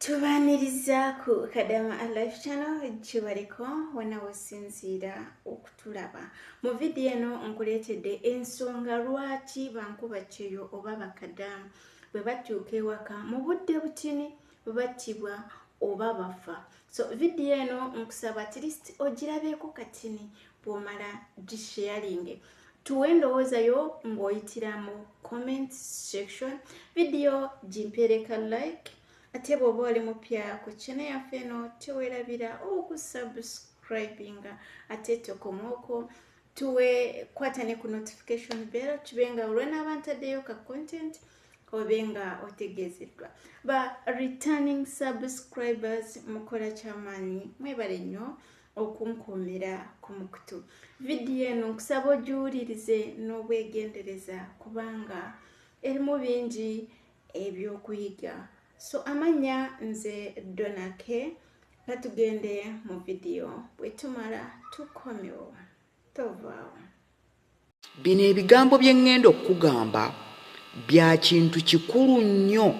Tubaniriza ku KADAMA live channel chibariko wana wasinzira okutulaba. Mu video eno nkuletedde ensonga lwaki Nkuba-Kyeyo oba bakadamu bwe batuuka ewaka mu budde butini battibwa oba bafa. So video eno nkusaba at least ogirabeeko katini bw'omala gisharing. Tuwe ndowooza yo ng'oyitira mu comment section. Video gimpereka like. Ate bw'oba oli mupya ku channel yaffe eno teweerabira okusubscribinga ate tokomoko tuwe kwata ne ku notification bell kibenga olw'onaaba ntaddeyo ka content obenga otegezeddwa. Ba returning subscribers mukola kyamaanyi mwebale nnyo okunkuumira ku mukutu. Video eno nkusaba ogiwulirize n'obwegendereza kubanga erimu bingi ebyokuyiga. So amanya nze donake katugende mu video bwetumala tukomyo tovaawo. Bino ebigambo bye ŋŋenda okugamba bya kintu kikulu nnyo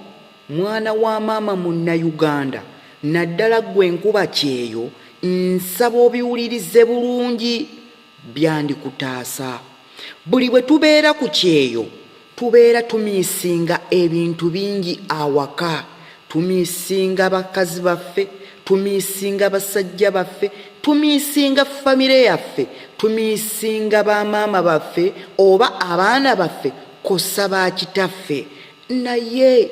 mwana wa maama Munnayuganda naddala ggwe Nkuba-Kyeyo nsaba obiwulirize bulungi byandikutaasa. Buli bwe tubeera ku Kyeyo tubeera tumiisinga ebintu bingi awaka. Tumiisinga bakazi baffe, tumiisinga basajja baffe, tumiisinga famire yaffe, tumiisinga bamaama baffe oba abaana baffe kossa bakitaffe. Naye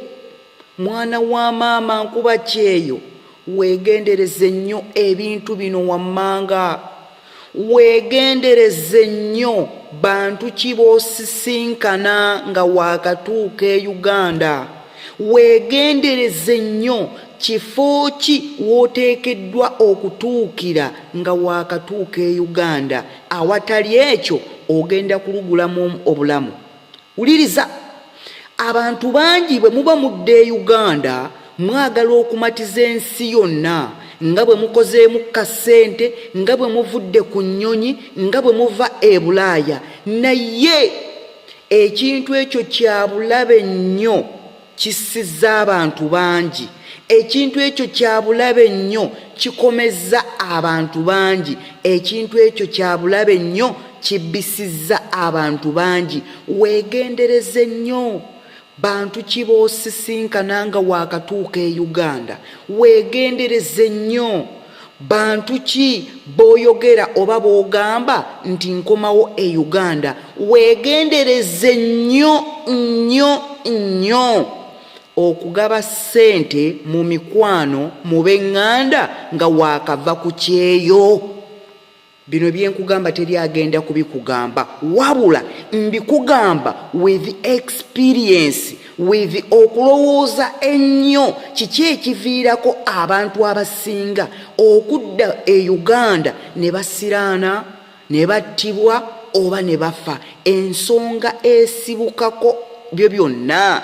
mwana wa maama Nkuba-Kyeyo weegendereze nnyo ebintu bino wammanga. Weegendereze nnyo bantu ki boosisinkana nga waakatuuka e Uganda. Weegendereze nnyo kifo ki wooteekeddwa okutuukira nga waakatuuka e Uganda. Awatali ekyo ogenda kulugulamu obulamu. Wuliriza, abantu bangi bwe muba mudde e Uganda mwagala okumatiza ensi yonna, nga bwe mukozeemu kasente, nga bwe muvudde ku nnyonyi, nga bwe muva e Bulaaya. Naye ekintu ekyo kya bulabe nnyo kissizza abantu bangi. Ekintu ekyo kya bulabe nnyo kikomezza abantu bangi. Ekintu ekyo kya bulabe nnyo kibbisizza abantu bangi. Weegendereze nnyo bantu ki boosisinkana nga waakatuuka e Uganda. Weegendereze nnyo bantu ki b'oyogera oba b'ogamba nti nkomawo e Uganda. Weegendereze nnyo nnyo nnyo okugaba ssente mu mikwano mu b'eŋŋanda nga waakava ku Kyeyo. Bino byenkugamba teri agenda kubikugamba, wabula mbikugamba with experience, with okulowooza ennyo kiki ekiviirako abantu abasinga okudda e Uganda ne basiraana, ne battibwa oba ne bafa. Ensonga esibukako byo byonna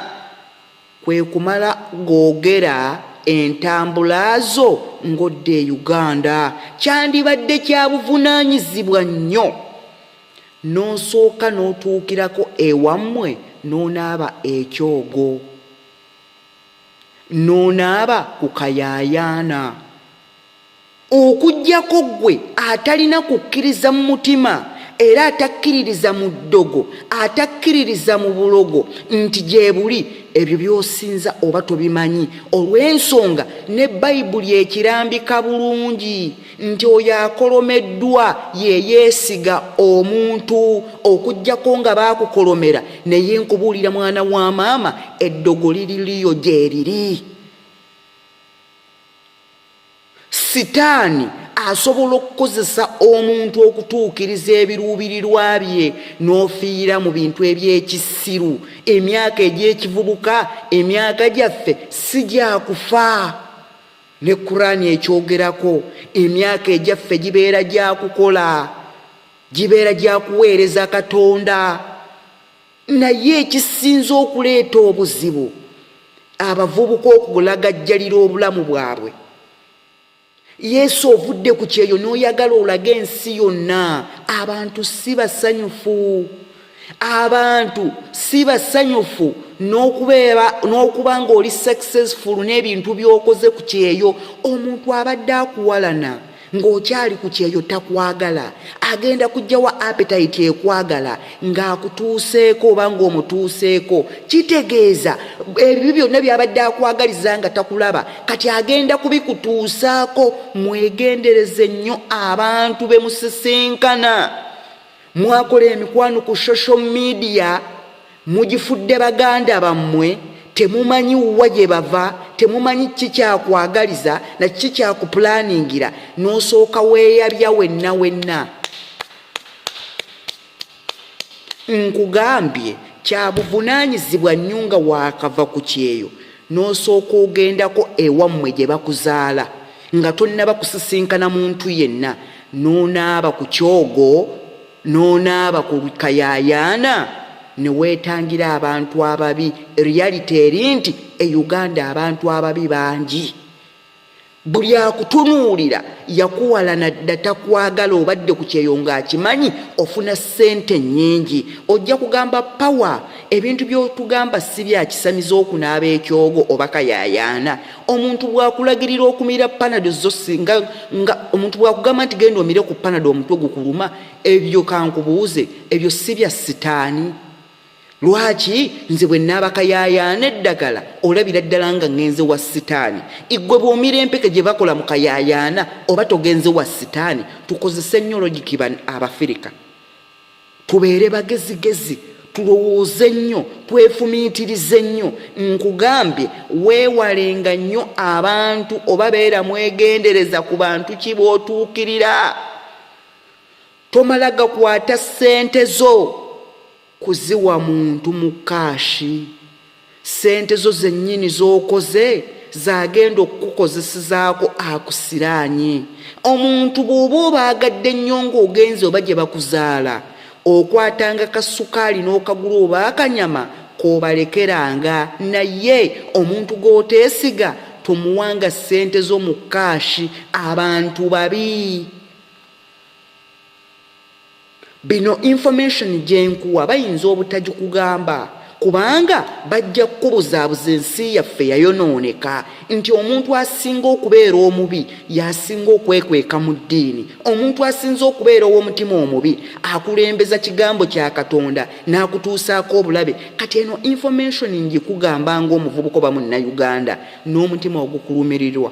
kwe kumala googera entambula zo ng'odde e Uganda. Kyandibadde kya buvunaanyizibwa nnyo n'osooka n'otuukirako ewammwe n'onaaba ekyogo, n'onaaba ku kayaayaana, okuggyako ggwe atalina kukkiriza mu mutima era atakkiririza mu ddogo, atakkiririza mu bulogo nti gye buli ebyo by'osinza oba tobimanyi. Olw'ensonga ne Bayibuli ekirambika bulungi nti oyo akolomeddwa ye yeesiga omuntu. Okuggyako nga baakukolomera naye nkubuulira mwana wa maama eddogo liririyo gye riri. Sitaani asobola okukozesa omuntu okutuukiriza ebiruubirirwa bye n'ofiira mu bintu eby'ekisiru. Emyaka egy'ekivubuka, emyaka gyaffe si gya kufa. Ne Kurani ekyogerako emyaka egyaffe gibeera gya kukola, gibeera gya kuweereza Katonda. Naye ekisinza okuleeta obuzibu abavubuka okugulagajjalira obulamu bwabwe. Yesu ovudde ku Kyeyo n'oyagala olaga ensi yonna. Abantu si basanyufu. Abantu si basanyufu n'okuba ng'oli successful n'ebintu by'okoze ku Kyeyo, omuntu abadde akuwalana ng'okyali ku Kyeyo takwagala, agenda kujjawa appetite ekwagala ng'akutuuseeko oba ng'omutuuseeko. Kitegeeza ebyo byonna byabadde akwagaliza nga takulaba, kati agenda kubikutuusaako. Mwegendereze nnyo abantu be musisinkana. Mwakola emikwano ku social media, mugifudde baganda bammwe, temumanyi wa gye bava, temumanyi kiki kyakwagaliza na kiki kyakupulaningira, n'osooka weeyabya wenna. Nkugambye kya buvunaanyizibwa nnyo nga waakava ku Kyeyo n'osooka ogendako ewammwe gye bakuzaala nga tonnaba kusisinkana muntu yenna, n'onaaba ku kyogo, n'onaaba ku kayayaana, ne weetangira abantu ababi. Reality eri nti Uganda abantu ababi bangi. Buli akutunuulira yakuwalana dda takwagala, obadde ku Kyeyo ng'akimanyi ofuna ssente nnyingi. Ojja kugamba power, ebintu by'otugamba si bya kisamiza okunaaba ekyogo oba kayayaana. Omuntu bw'akulagirira okumira panado zo singa omuntu bw'akugamba nti genda omire ku panado omutwe gukuluma, ebyo kankubuuze, ebyo si bya sitaani. Lwaki nze bwe naaba kayayaana eddagala olabira ddala nga ngenze wa sitaani? Igwe bw'omira empeke gye bakola mu kayayaana oba togenze wa sitaani? Tukozese nnyo logikiba Abafirika, tubeere bagezigezi, tulowooze nnyo, twefumiitirize nnyo. Nkugambye weewalenga nnyo abantu, oba beera mwegendereza ku bantu ki b'otuukirira. Tomala gakwata ssente zo kuziwa muntu mu kaashi. Ssente zo zennyini z'okoze zagenda okukukozesizaako akusiraanye. Omuntu bw'oba obaagadde nnyo ng'ogenze oba gye bakuzaala, okwatanga kasukaali n'okagula oba akanyama k'obalekeranga, naye omuntu gw'oteesiga tomuwanga ssente zo mu kaashi. Abantu babi. Bino information gye nkuwa bayinza obutagikugamba, kubanga bajja kukubuzaabuza ensi yaffe yayonooneka, nti omuntu asinga okubeera omubi yasinga okwekweka mu ddiini. Omuntu asinza okubeera ow'omutima omubi akulembeza kigambo kya Katonda n'akutuusaako obulabe. Kati eno information ngikugamba ng'omuvubuka oba Munnayuganda n'omutima ogukulumirirwa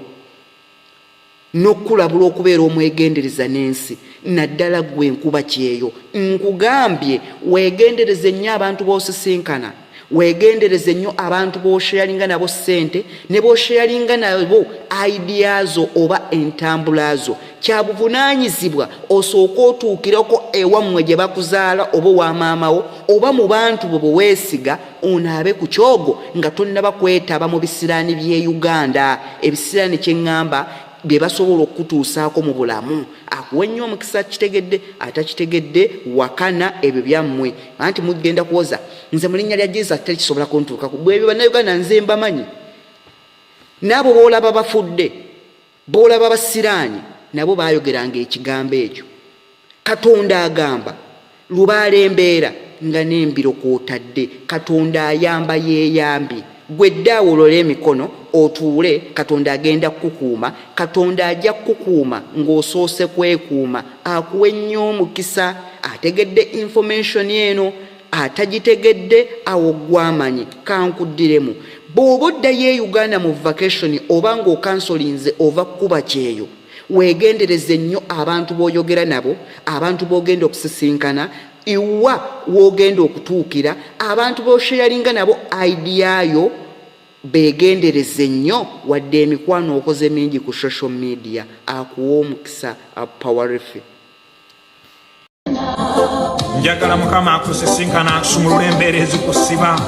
n'okulabula okubeera omwegendereza n'ensi, naddala gwe Nkuba-Kyeyo. Nkugambye weegendereze nnyo abantu b'osisinkana, weegendereze nnyo abantu b'osheyalinga nabo ssente ne b'osheyalinga nabo idea zo oba entambula zo. Kya buvunaanyizibwa osooka otuukirako ewammwe gye bakuzaala oba wa maamawo oba mu bantu bo bwe weesiga, onaabe ku kyogo nga tonnaba kwetaba mu bisiraani by'e Uganda. Ebisiraani kye ŋŋamba bye basobola okutuusaako mu bulamu. Akuwe nnyo omukisa kitegedde, atakitegedde wakana ebyo byammwe. Anti mugenda kwoza nze mu linnya lya Jesus terikisobola kuntuukako. Bwebyo Bannayuganda nze mbamanyi. N'abo boolaba bafudde, boolaba basiraanyi, nabo baayogeranga ekigambo ekyo. Katonda agamba lubaala embeera nga n'embiro kw'otadde. Katonda ayamba yeeyambi. Gwe ddaawo olole emikono otuule, Katonda agenda kukukuuma. Katonda ajja kukukuuma ng'osoose kwekuuma. Akuwe nnyo omukisa. Ategedde information eno, atagitegedde awo gwamanyi. Kankuddiremu, bw'oba oddayo Uganda mu vacation oba ng'okansolinze ova Nkuba-Kyeyo, weegendereze nnyo abantu b'oyogera nabo, abantu b'ogenda okusisinkana, iwa wogenda okutuukira, abantu b'osheyalinga nabo idea yo. Beegendereze nnyo, wadde emikwano okoze mingi ku social media. Akuwa omukisa apawarifi. Njagala Mukama akusisinkana asumulula embeera ezikusiba.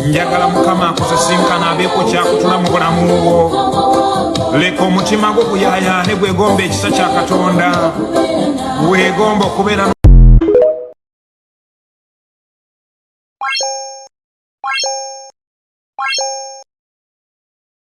Njagala Mukama akusisinkana abeeko kyakutula mu bulamu bwo. Leka omutima gwo guyayaane gwegomba ekisa kya Katonda, weegomba okubeera